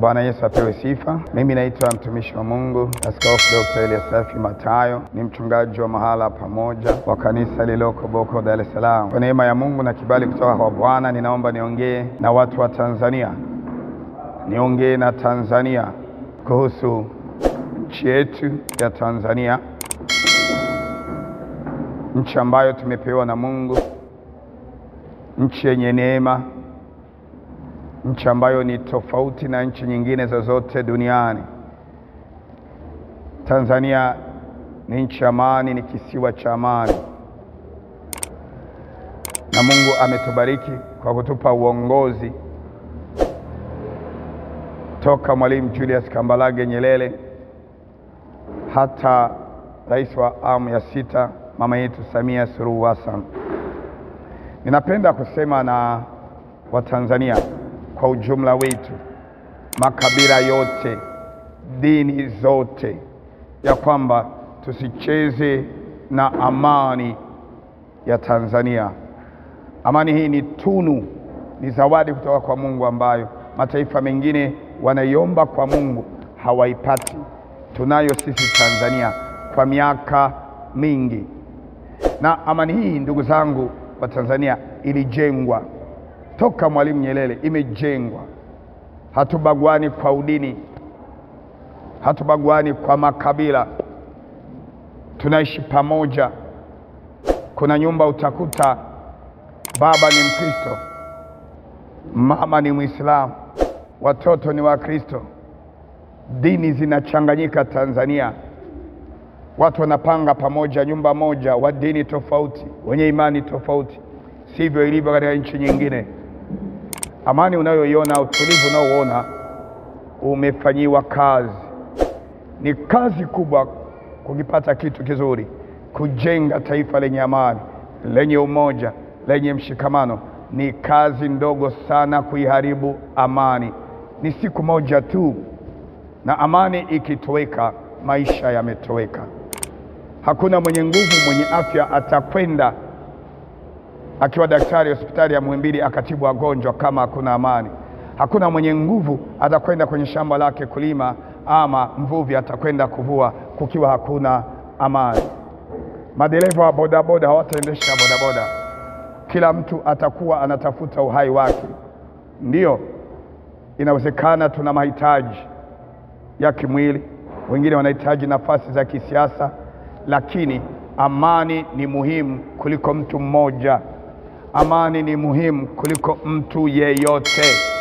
Bwana Yesu apewe sifa. Mimi naitwa mtumishi wa Mungu Askofu Dr. Eliasafi Matayo, ni mchungaji wa mahala pamoja wa kanisa lililoko Boko, Dar es Salaam. Kwa neema ya Mungu na kibali kutoka kwa Bwana, ninaomba niongee na watu wa Tanzania. Niongee na Tanzania kuhusu nchi yetu ya Tanzania, nchi ambayo tumepewa na Mungu, nchi yenye neema, nchi ambayo ni tofauti na nchi nyingine zozote duniani. Tanzania ni nchi ya amani, ni kisiwa cha amani, na Mungu ametubariki kwa kutupa uongozi toka Mwalimu Julius Kambarage Nyerere hata Rais wa awamu ya 6 mama yetu Samia Suluhu Hassan. Ninapenda kusema na Watanzania kwa ujumla wetu, makabila yote, dini zote, ya kwamba tusicheze na amani ya Tanzania. Amani hii ni tunu, ni zawadi kutoka kwa Mungu ambayo mataifa mengine wanaiomba kwa Mungu hawaipati. Tunayo sisi Tanzania kwa miaka mingi, na amani hii, ndugu zangu wa Tanzania, ilijengwa toka Mwalimu Nyerere, imejengwa. Hatubaguani kwa udini, hatubaguani kwa makabila, tunaishi pamoja. Kuna nyumba utakuta baba ni Mkristo, mama ni Muislamu, watoto ni Wakristo. Dini zinachanganyika Tanzania, watu wanapanga pamoja nyumba moja, wa dini tofauti, wenye imani tofauti. Sivyo ilivyo katika nchi nyingine. Amani unayoiona, utulivu unaoona, umefanyiwa kazi. Ni kazi kubwa kukipata kitu kizuri, kujenga taifa lenye amani, lenye umoja, lenye mshikamano. Ni kazi ndogo sana kuiharibu amani. Ni siku moja tu, na amani ikitoweka, maisha yametoweka. Hakuna mwenye nguvu, mwenye afya atakwenda akiwa daktari hospitali ya Muhimbili akatibu wagonjwa kama hakuna amani. Hakuna mwenye nguvu atakwenda kwenye shamba lake kulima, ama mvuvi atakwenda kuvua kukiwa hakuna amani. Madereva wa bodaboda hawataendesha bodaboda. Kila mtu atakuwa anatafuta uhai wake. Ndio, inawezekana tuna mahitaji ya kimwili, wengine wanahitaji nafasi za kisiasa, lakini amani ni muhimu kuliko mtu mmoja. Amani ni muhimu kuliko mtu yeyote.